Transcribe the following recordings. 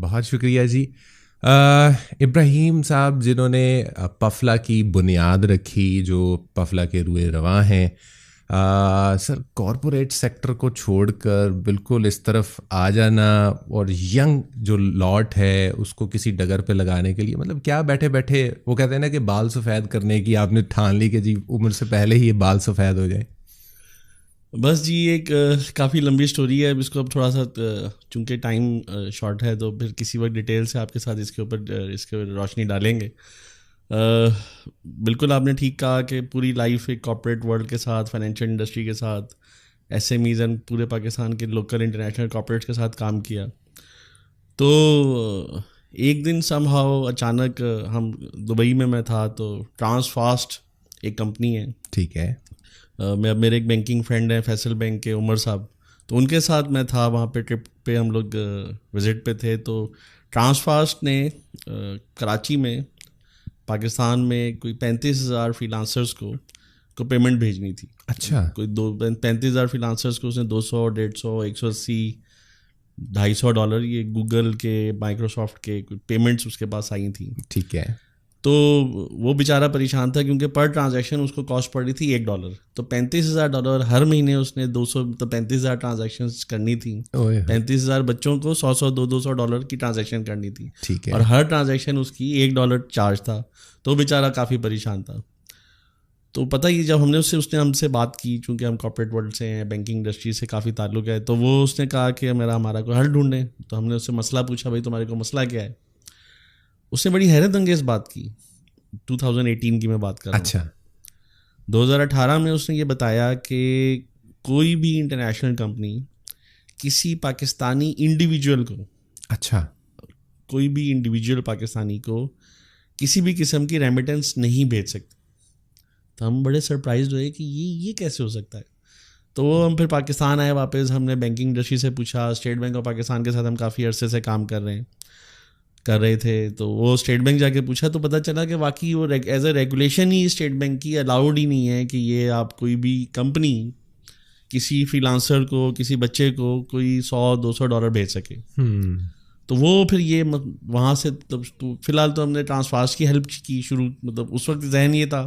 بہت شکریہ جی. ابراہیم صاحب جنہوں نے پفلا کی بنیاد رکھی, جو پفلا کے روئے رواں ہیں, سر کارپوریٹ سیکٹر کو چھوڑ کر بالکل اس طرف آ جانا اور ینگ جو لاٹ ہے اس کو کسی ڈگر پہ لگانے کے لیے, مطلب کیا بیٹھے بیٹھے وہ کہتے ہیں نا کہ بال سفید کرنے کی آپ نے ٹھان لی کہ جی عمر سے پہلے ہی یہ بال سفید ہو جائیں. بس جی ایک کافی لمبی سٹوری ہے. اس کو اب تھوڑا سا چونکہ ٹائم شارٹ ہے تو پھر کسی وقت ڈیٹیل سے آپ کے ساتھ اس کے اوپر روشنی ڈالیں گے. بالکل آپ نے ٹھیک کہا کہ پوری لائف ایک کارپوریٹ ورلڈ کے ساتھ, فائنینشیل انڈسٹری کے ساتھ, ایس ایم ایز اینڈ پورے پاکستان کے لوکل انٹرنیشنل کارپوریٹس کے ساتھ کام کیا. تو ایک دن سم ہاؤ اچانک ہم دبئی میں تھا تو ٹرانس فاسٹ ایک کمپنی ہے, ٹھیک ہے, میرے ایک بینکنگ فرینڈ ہیں فیصل بینک کے عمر صاحب, تو ان کے ساتھ میں تھا وہاں پہ ٹرپ پہ, ہم لوگ وزٹ پہ تھے. تو ٹرانس فاسٹ نے کراچی میں پاکستان میں کوئی 35,000 فری لانسرس کو پیمنٹ بھیجنی تھی. اچھا, کوئی 35,000 فری لانسرس کو اس نے 200, 150, 180, $250 یہ گوگل کے, مائکروسافٹ کے پیمنٹس اس کے پاس آئی تھیں. ٹھیک ہے. تو وہ بیچارہ پریشان تھا کیونکہ پر ٹرانزیکشن اس کو کاسٹ پڑ رہی تھی $1. تو $35,000 ہر مہینے اس نے 35,000 ٹرانزیکشنز کرنی تھیں. 35,000 بچوں کو $100-200 کی ٹرانزیکشن کرنی تھی, اور ہر ٹرانزیکشن اس کی $1 چارج تھا. تو بیچارہ کافی پریشان تھا. تو پتہ ہی جب اس نے ہم سے بات کی, چونکہ ہم کارپوریٹ ورلڈ سے ہیں, بینکنگ انڈسٹری سے کافی تعلق ہے, تو وہ اس نے کہا کہ ہمارا کوئی حل ڈھونڈیں. تو ہم نے اس سے مسئلہ پوچھا, بھائی تمہارے کو مسئلہ کیا ہے. اس نے بڑی حیرت انگیز بات کی. 2018 کی میں بات کر رہا ہوں. اچھا. 2018 میں اس نے یہ بتایا کہ کوئی بھی انٹرنیشنل کمپنی کسی پاکستانی انڈیویجول کو, اچھا, کوئی بھی انڈیویجول پاکستانی کو کسی بھی قسم کی ریمیٹنس نہیں بھیج سکتی. تو ہم بڑے سرپرائزڈ ہوئے کہ یہ کیسے ہو سکتا ہے. تو ہم پھر پاکستان آئے واپس, ہم نے بینکنگ انڈسٹری سے پوچھا. اسٹیٹ بینک آف پاکستان کے ساتھ ہم کافی عرصے سے کام کر رہے تھے. تو وہ اسٹیٹ بینک جا کے پوچھا تو پتہ چلا کہ واقعی وہ as a regulation he state bank کی الاؤڈ ہی نہیں ہے کہ یہ آپ کوئی بھی کمپنی کسی فری لانسر کو, کسی بچے کو کوئی $100-200 بھیج سکے. تو وہ پھر یہ وہاں سے تو فی الحال تو ہم نے ٹرانسفاسٹ کی ہیلپ کی شروع, مطلب اس وقت ذہن یہ تھا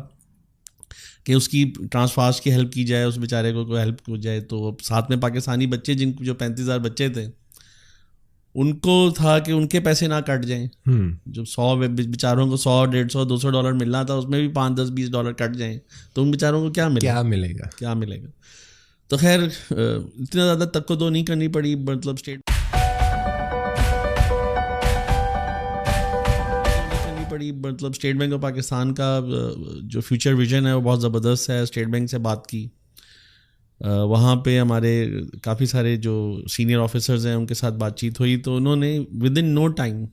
کہ اس کی ٹرانسفاسٹ کی ہیلپ کی جائے, اس بیچارے کو کوئی ہیلپ ہو جائے. تو ساتھ میں پاکستانی بچے جو 35,000 بچے تھے, ان کو تھا کہ ان کے پیسے نہ کٹ جائیں. جو 100 بیچاروں کو $100-150-200 ملنا تھا, اس میں بھی $5-10-20 کٹ جائیں, تو ان بیچاروں کو کیا ملے گا. تو خیر اتنا زیادہ تکو نہیں کرنی پڑی. مطلب اسٹیٹ بینک آف پاکستان کا جو فیوچر ویژن ہے وہ بہت زبردست ہے. اسٹیٹ بینک سے بات کی, وہاں پہ ہمارے کافی سارے جو سینئر آفیسرز ہیں ان کے ساتھ بات چیت ہوئی, تو انہوں نے ود ان نو ٹائم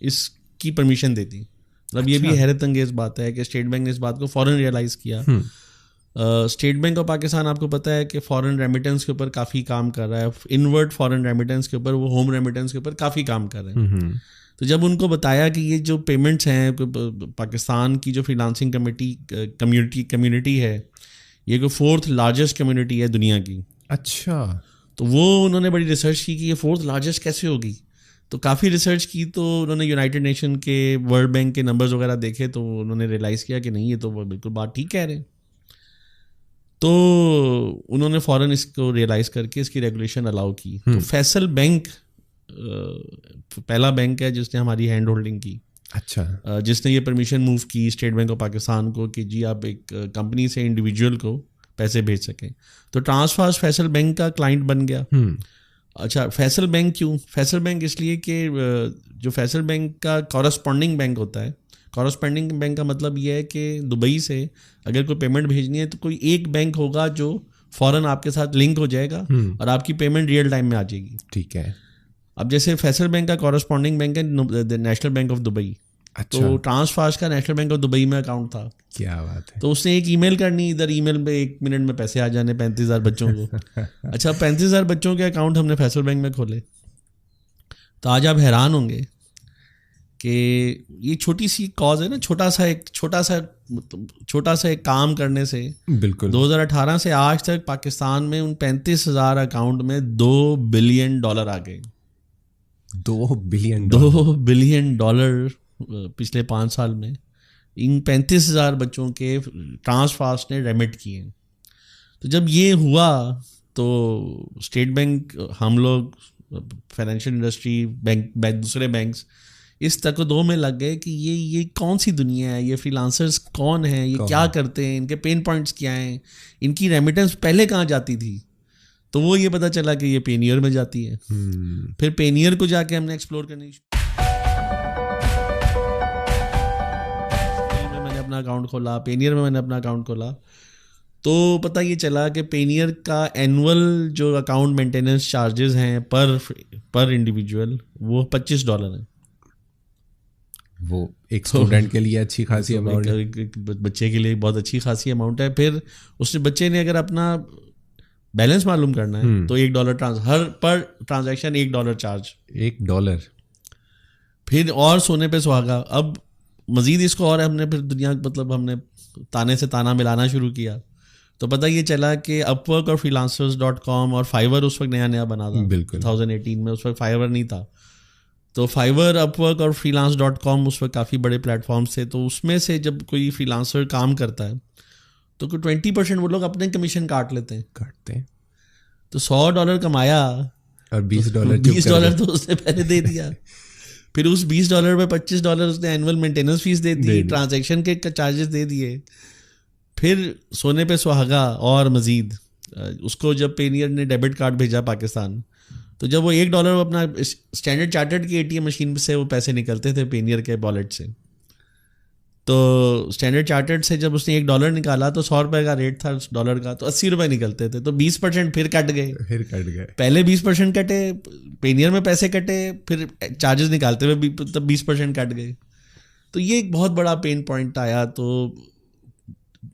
اس کی پرمیشن دے دی. مطلب یہ بھی حیرت انگیز بات ہے کہ اسٹیٹ بینک نے اس بات کو فوراً ریئلائز کیا. اسٹیٹ بینک آف پاکستان آپ کو پتہ ہے کہ فارن ریمیٹنس کے اوپر کافی کام کر رہا ہے, انورڈ فارن ریمیٹنس کے اوپر, وہ ہوم ریمیٹنس کے اوپر کافی کام کر رہے ہیں. تو جب ان کو بتایا کہ یہ جو پیمنٹس ہیں پاکستان کی جو فری لانسنگ کمیونٹی ہے, یہ کوئی 4th لارجسٹ کمیونٹی ہے دنیا کی. اچھا. تو وہ انہوں نے بڑی ریسرچ کی کہ یہ 4th لارجسٹ کیسے ہوگی. تو کافی ریسرچ کی, تو انہوں نے یونائٹڈ نیشن کے, ورلڈ بینک کے نمبرز وغیرہ دیکھے, تو انہوں نے ریئلائز کیا کہ نہیں یہ تو وہ بالکل بات ٹھیک کہہ رہے ہیں. تو انہوں نے فوراً اس کو ریئلائز کر کے اس کی ریگولیشن الاؤ کی. تو فیصل بینک پہلا بینک ہے جس نے ہماری ہینڈ ہولڈنگ کی. اچھا. جس نے یہ پرمیشن موو کی اسٹیٹ بینک آف پاکستان کو کہ جی آپ ایک کمپنی سے انڈیویجول کو پیسے بھیج سکیں. تو ٹرانسفاسٹ فیصل بینک کا کلائنٹ بن گیا. اچھا, فیصل بینک کیوں؟ فیصل بینک اس لیے کہ جو فیصل بینک کا کورسپونڈنگ بینک ہوتا ہے, کورسپونڈنگ بینک کا مطلب یہ ہے کہ دبئی سے اگر کوئی پیمنٹ بھیجنی ہے تو کوئی ایک بینک ہوگا جو فوراً آپ کے ساتھ لنک ہو جائے گا اور آپ کی پیمنٹ ریئل ٹائم میں آ جائے گی. ٹھیک ہے. اب جیسے فیصل بینک کا کورسپونڈنگ بینک ہے نیشنل بینک آف دبئی. تو ٹرانسفاسٹ کا نیشنل بینک آف دبئی میں اکاؤنٹ تھا. کیا بات ہے. تو اس نے ایک ای میل کرنی, ادھر ای میل پہ 1 منٹ میں پیسے آ جانے 35,000 بچوں کو. اچھا, 35,000 بچوں کے اکاؤنٹ ہم نے فیصل بینک میں کھولے. تو آج آپ حیران ہوں گے کہ یہ چھوٹی سی کاز ہے نا, چھوٹا سا ایک کام کرنے سے بالکل 2018 سے آج تک پاکستان میں ان 35,000 اکاؤنٹ میں $2 بلین آ گئے. $2 billion پچھلے 5 سال میں ان 35,000 بچوں کے ٹرانسفاسٹ نے ریمٹ کیے ہیں. تو جب یہ ہوا تو اسٹیٹ بینک، ہم لوگ، فائنینشیل انڈسٹری، بینک دوسرے بینکس اس تک دو میں لگ گئے کہ یہ کون سی دنیا ہے، یہ فری لانسرز کون ہیں، یہ کیا کرتے ہیں، ان کے پین پوائنٹس کیا ہیں، ان کی ریمیٹنس پہلے کہاں جاتی تھی. تو وہ یہ پتہ چلا کہ یہ پینیئر میں جاتی ہے. پھر پینیئر کو جا کے ہم نے ایکسپلور کرنی میں نے اپنا اکاؤنٹ کھولا، پینیئر میں نے اپنا اکاؤنٹ کھولا. تو پتہ یہ چلا کہ پینیئر کا اینول جو اکاؤنٹ مینٹیننس چارجز ہیں پر انڈیویجول وہ $25 ہیں. وہ ایک اسٹوڈنٹ کے لیے اچھی خاصی اماؤنٹ ہے، ایک بچے کے لیے بہت اچھی خاصی اماؤنٹ ہے. پھر اس بچے نے اگر اپنا بیلنس معلوم کرنا ہے تو $1 ہر پر ٹرانزیکشن $1 چارج، $1. پھر اور سونے پہ سہاگا. اب مزید اس کو اور ہم نے پھر دنیا مطلب ہم نے تانے سے تانا ملانا شروع کیا تو پتہ یہ چلا کہ اپ ورک اور freelancers.com اور فائور اس وقت نیا بنا تھا. بالکل 2018 میں اس وقت فائور نہیں تھا. تو فائور، اپ ورک اور freelance.com اس وقت کافی بڑے پلیٹ فارمس تھے. تو اس میں سے جب کوئی فری لانسر کام کرتا ہے تو کوئی 20% وہ لوگ اپنے کمشن کاٹتے ہیں. تو $100 کمایا اور $20 تو اس نے پہلے دے دیا. پھر اس $20 پہ $25 اس نے اینول مینٹیننس فیس دے دی، ٹرانزیکشن کے چارجز دے دیے. پھر سونے پہ سہاگا اور مزید اس کو جب پینیئر نے ڈیبٹ کارڈ بھیجا پاکستان تو جب وہ $1 اپنا اسٹینڈرڈ چارٹرڈ کی ATM مشین سے وہ پیسے نکلتے تھے پینیئر کے والیٹ سے. تو اسٹینڈرڈ چارٹرڈ سے جب اس نے $1 نکالا تو $100 کا ریٹ تھا ڈالر کا، تو $80 نکلتے تھے. تو 20% پھر کٹ گئے. پہلے 20% کٹے، پینیئر میں پیسے کٹے، پھر چارجز نکالتے ہوئے تب 20% کٹ گئے. تو یہ ایک بہت بڑا پین پوائنٹ آیا. تو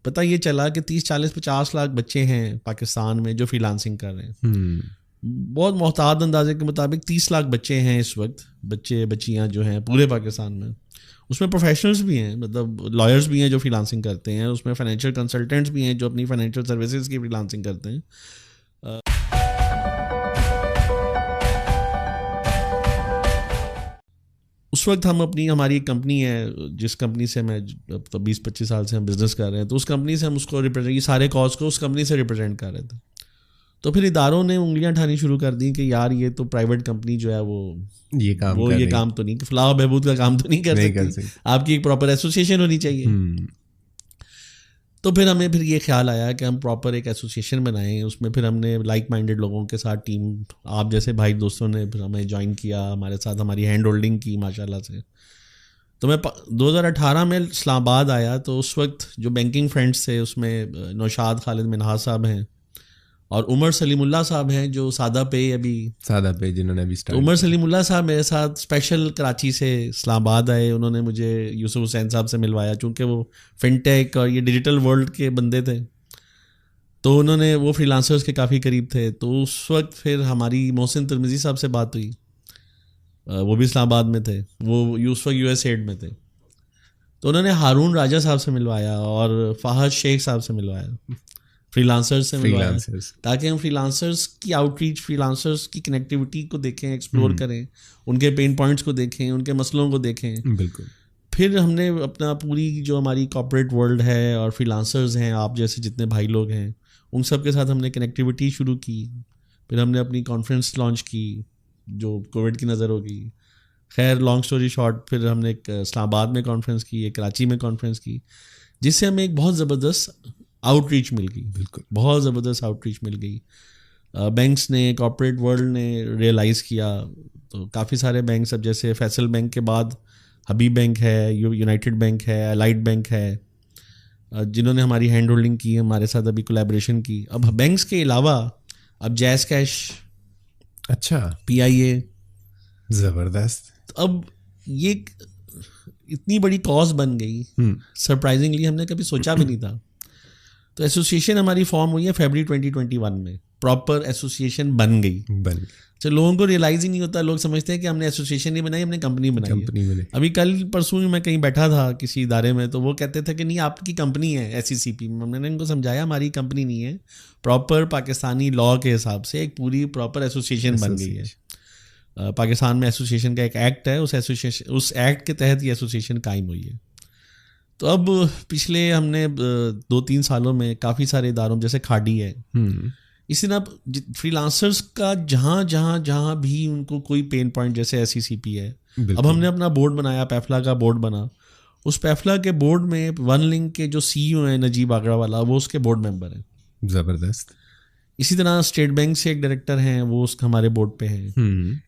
پتہ یہ چلا کہ 30-40-50 لاکھ بچے ہیں پاکستان میں جو فری لانسنگ کر رہے ہیں. بہت محتاط اندازے کے مطابق 30 لاکھ بچے ہیں اس وقت، بچے بچیاں جو ہیں پورے پاکستان میں. اس میں پروفیشنلز بھی ہیں، مطلب لائرز بھی ہیں جو فری لانسنگ کرتے ہیں، اس میں فائنینشیل کنسلٹنٹس بھی ہیں جو اپنی فائنینشیل سروسز کی فری لانسنگ کرتے ہیں. اس وقت ہماری ایک کمپنی ہے جس کمپنی سے میں 20-25 سال سے ہم بزنس کر رہے ہیں. تو اس کمپنی سے ہم اس کو یہ سارے کاسٹ کو اس کمپنی سے ریپرزینٹ کر رہے تھے. تو پھر اداروں نے انگلیاں اٹھانی شروع کر دی کہ یار یہ تو پرائیویٹ کمپنی جو ہے وہ یہ کام تو نہیں، فلاح و بہبود کا کام تو نہیں کر سکتی، آپ کی ایک پراپر ایسوسیشن ہونی چاہیے. تو پھر ہمیں یہ خیال آیا کہ ہم پراپر ایک ایسوسیشن بنائیں. اس میں پھر ہم نے لائک مائنڈیڈ لوگوں کے ساتھ ٹیم، آپ جیسے بھائی دوستوں نے پھر ہمیں جوائن کیا، ہمارے ساتھ ہماری ہینڈ ہولڈنگ کی ماشاء اللہ سے. تو میں 2018 میں اسلام آباد آیا تو اس وقت جو بینکنگ فرینڈس تھے اس میں نوشاد خالد منہاس صاحب ہیں اور عمر سلیم اللہ صاحب ہیں جو سادہ پے جنہوں نے ابھی اسٹارٹ. عمر سلیم اللہ صاحب میرے ساتھ اسپیشل کراچی سے اسلام آباد آئے. انہوں نے مجھے یوسف حسین صاحب سے ملوایا چونکہ وہ فن ٹیک اور یہ ڈیجیٹل ورلڈ کے بندے تھے. تو انہوں نے وہ فری لانسرز کے کافی قریب تھے. تو اس وقت پھر ہماری محسن ترمذی صاحب سے بات ہوئی، وہ بھی اسلام آباد میں تھے، وہ اس وقت USA میں تھے. تو انہوں نے ہارون راجہ صاحب سے ملوایا اور فہد شیخ صاحب سے ملوایا، فری لانسرز سے ملوایا، تاکہ ہم فری لانسرز کی آؤٹ ریچ، فری لانسرز کی کنیکٹیوٹی کو دیکھیں، ایکسپلور کریں، ان کے پین پوائنٹس کو دیکھیں، ان کے مسئلوں کو دیکھیں. بالکل. پھر ہم نے اپنا پوری جو ہماری کارپوریٹ ورلڈ ہے اور فری لانسرز ہیں، آپ جیسے جتنے بھائی لوگ ہیں، ان سب کے ساتھ ہم نے کنیکٹیوٹی شروع کی. پھر ہم نے اپنی کانفرنس لانچ کی جو کووڈ کی نظر ہوگی. خیر لانگ اسٹوری شارٹ، پھر ہم نے ایک اسلام آباد میں کانفرنس کی، ایک کراچی میں کانفرنس کی، جس سے ہمیں ایک بہت زبردست آؤٹ ریچ مل گئی. بالکل بہت زبردست آؤٹ ریچ مل گئی. بینکس نے، کارپوریٹ ورلڈ نے ریئلائز کیا. تو کافی سارے بینکس، اب جیسے فیصل بینک کے بعد حبیب بینک ہے، یونائٹیڈ بینک ہے، الائٹ بینک ہے، جنہوں نے ہماری ہینڈ ہولڈنگ کی، ہمارے ساتھ ابھی کولیبریشن کی. اب بینکس کے علاوہ اب جیز کیش، اچھا PIA، زبردست. اب یہ اتنی بڑی کاز بن گئی، سرپرائزنگلی ہم نے کبھی سوچا بھی نہیں تھا. تو ایسوسیشن ہماری فارم ہوئی ہے فیبرری 2021 میں، پراپر ایسوسیشن بن گئی. تو لوگوں کو ریئلائز ہی نہیں ہوتا، لوگ سمجھتے ہیں کہ ہم نے ایسوسیشن نہیں بنائی، ہم نے کمپنی بنائی ہے. ابھی کل پرسوں میں کہیں بیٹھا تھا کسی ادارے میں، تو وہ کہتے تھے کہ نہیں آپ کی کمپنی ہے SECP. ہم نے ان کو سمجھایا ہماری کمپنی نہیں ہے، پراپر پاکستانی لاء کے حساب سے ایک پوری پراپر ایسوسیشن بن گئی ہے. پاکستان میں ایسوسیشن کا ایک ایکٹ ہے, اس ایکٹ کے تحت یہ ایسوسیشن قائم ہوئی ہے. تو اب پچھلے ہم نے 2-3 سالوں میں کافی سارے اداروں جیسے کھاڈی ہے, اسی طرح فری لانسرز کا جہاں بھی ان کو کوئی پین پوائنٹ, جیسے SCCP ہے, اب ہم نے اپنا بورڈ بنایا, پیفلا کا بورڈ بنا, اس پیفلا کے بورڈ میں ون لنک کے جو CEO ہیں نجیب آگرہ والا, وہ اس کے بورڈ ممبر ہیں. زبردست. اسی طرح اسٹیٹ بینک سے ایک ڈائریکٹر ہیں, وہ اس ہمارے بورڈ پہ ہیں.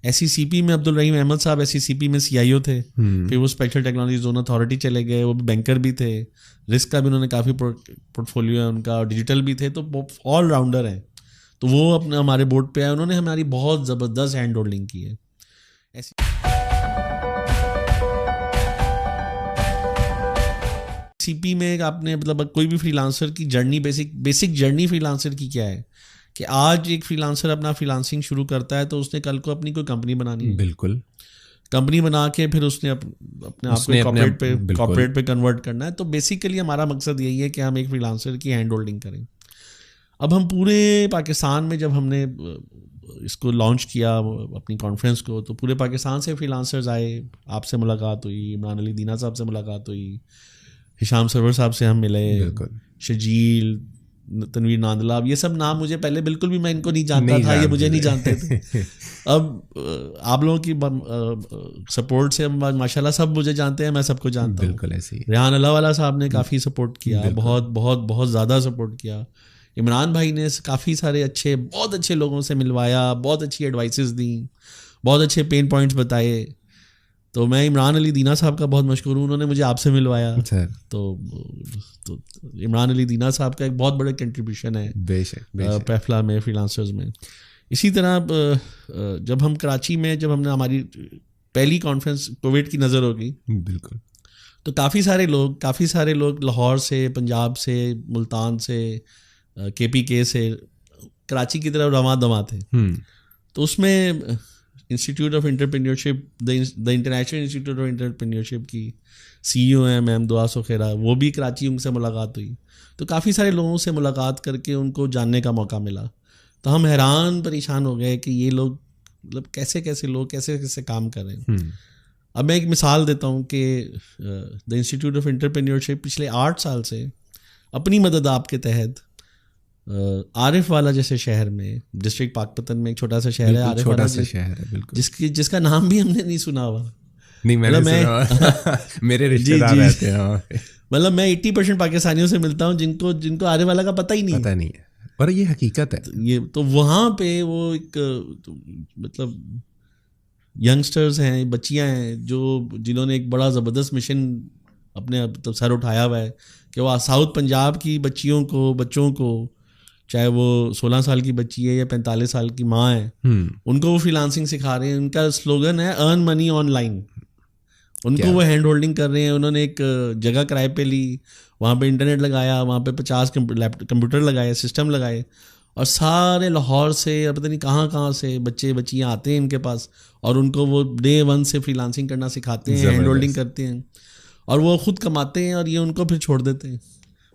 SCCP میں عبدالرحیم احمد صاحب SCCP میں CIO تھے, پھر وہ اسپیشل ٹیکنالوجی زون اتھارٹی چلے گئے, وہ بینکر بھی تھے, رسک کا بھی انہوں نے کافی پورٹ فولیو ہے ان کا, اور ڈیجیٹل بھی تھے, تو آل راؤنڈر ہیں. تو وہ اپنے ہمارے بورڈ پہ آئے, انہوں نے ہماری بہت زبردست ہینڈ ہولڈنگ کی ہے. CP میں آپ نے مطلب کوئی بھی فری لانسر کی journey, basic journey free lancer کی کیا ہے کہ آج ایک فری لانسر اپنا فری لانسنگ شروع کرتا ہے تو اس نے کل کو اپنی کوئی کمپنی بنانی ہے. بالکل. کمپنی بنا کے پھر اس نے اپنے آپ کو کارپوریٹ پہ کنورٹ کرنا ہے. تو بیسیکلی ہمارا مقصد یہی ہے کہ ہم ایک فری لانسر کی ہینڈ ہولڈنگ کریں. اب ہم پورے پاکستان میں جب ہم نے اس کو لانچ کیا اپنی کانفرنس کو, تو پورے پاکستان سے فری لانسرز آئے, آپ سے ملاقات ہوئی, عمران علی دینا صاحب سے ملاقات ہوئی, ہشام سرور صاحب سے ہم ملے, شجیل, تنویر ناندلاب, یہ سب نام مجھے پہلے بالکل بھی میں ان کو نہیں جانتا تھا, یہ مجھے نہیں جانتے تھے. اب آپ لوگوں کی سپورٹ سے ماشاء اللہ سب مجھے جانتے ہیں, میں سب کو جانتا ہوں. بالکل ایسے ہی ریحان اللہ والا صاحب نے کافی سپورٹ کیا, بہت بہت بہت زیادہ سپورٹ کیا. عمران بھائی نے کافی سارے بہت اچھے لوگوں سے ملوایا, بہت اچھی ایڈوائسز دیں, بہت اچھے پین پوائنٹس بتائے. تو میں عمران علی دینا صاحب کا بہت مشکور ہوں, انہوں نے مجھے آپ سے ملوایا. تو عمران علی دینا صاحب کا ایک بہت بڑا کنٹریبیوشن ہے پیفلا میں, فری لانسرز میں. اسی طرح جب ہم کراچی میں جب ہم نے ہماری پہلی کانفرنس کووڈ کی نظر ہوگی, بالکل, تو کافی سارے لوگ لاہور سے, پنجاب سے, ملتان سے, KPK سے کراچی کی طرف رواں دواں تھے. تو اس میں institute of entrepreneurship, the international institute of entrepreneurship کی CEO ہیں میم دعا سخیرہ, وہ بھی کراچی, ان سے ملاقات ہوئی. تو کافی سارے لوگوں سے ملاقات کر کے ان کو جاننے کا موقع ملا. تو ہم حیران پریشان ہو گئے کہ یہ لوگ مطلب کیسے لوگ کیسے کام کر رہے ہیں. اب میں ایک مثال دیتا ہوں کہ دا انسٹیٹیوٹ آف انٹرپرینیورشپ پچھلے 8 سال سے اپنی مدد آپ کے تحت عارف والا جیسے شہر میں, ڈسٹرکٹ پاک پتن میں ایک چھوٹا سا شہر ہے عارف والا, جس کا نام بھی ہم نے نہیں سنا ہوا. نہیں, میرے رشتے دار رہتے ہیں. مطلب میں 80% پاکستانیوں سے ملتا ہوں جن کو عارف والا کا پتہ ہی نہیں ہے, اور یہ حقیقت ہے. یہ تو وہاں پہ وہ ایک مطلب ینگسٹرز ہیں, بچیاں ہیں, جنہوں نے ایک بڑا زبردست مشن اپنے سر اٹھایا ہوا ہے کہ وہ ساؤتھ پنجاب کی بچوں کو چاہے وہ 16 سال کی بچی ہے یا 45 سال کی ماں ہے, ان کو وہ فری لانسنگ سکھا رہے ہیں. ان کا سلوگن ہے ارن منی آن لائن. ان کو وہ ہینڈ ہولڈنگ کر رہے ہیں. انہوں نے ایک جگہ کرائے پہ لی, وہاں پہ انٹرنیٹ لگایا, وہاں پہ 50 کمپیوٹر لگائے, سسٹم لگائے, اور سارے لاہور سے اور پتہ نہیں کہاں سے بچیاں آتے ہیں ان کے پاس, اور ان کو وہ Day 1 سے فری لانسنگ کرنا سکھاتے ہیں, ہینڈ ہولڈنگ کرتے ہیں, اور وہ خود کماتے ہیں اور یہ ان کو پھر چھوڑ دیتے ہیں.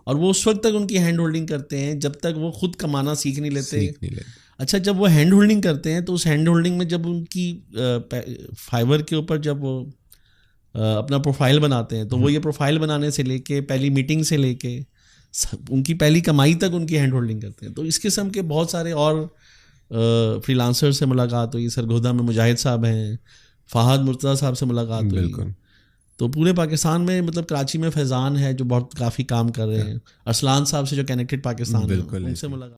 اور وہ اس وقت تک ان کی ہینڈ ہولڈنگ کرتے ہیں جب تک وہ خود کمانا سیکھ نہیں لیتے. اچھا, جب وہ ہینڈ ہولڈنگ کرتے ہیں تو اس ہینڈ ہولڈنگ میں جب ان کی فائیور کے اوپر جب وہ اپنا پروفائل بناتے ہیں, تو وہ یہ پروفائل بنانے سے لے کے پہلی میٹنگ سے لے کے ان کی پہلی کمائی تک ان کی ہینڈ ہولڈنگ کرتے ہیں. تو اس قسم کے بہت سارے اور فری لانسر سے ملاقات ہوئی. سرگودا میں مجاہد صاحب ہیں, فہد مرتضیٰ صاحب سے ملاقات ہوئی. تو پورے پاکستان میں مطلب کراچی میں فیضان ہے جو کافی کام کر رہے ہیں, ارسلان صاحب سے جو کنیکٹڈ پاکستان ہے, ان سے ملاقات.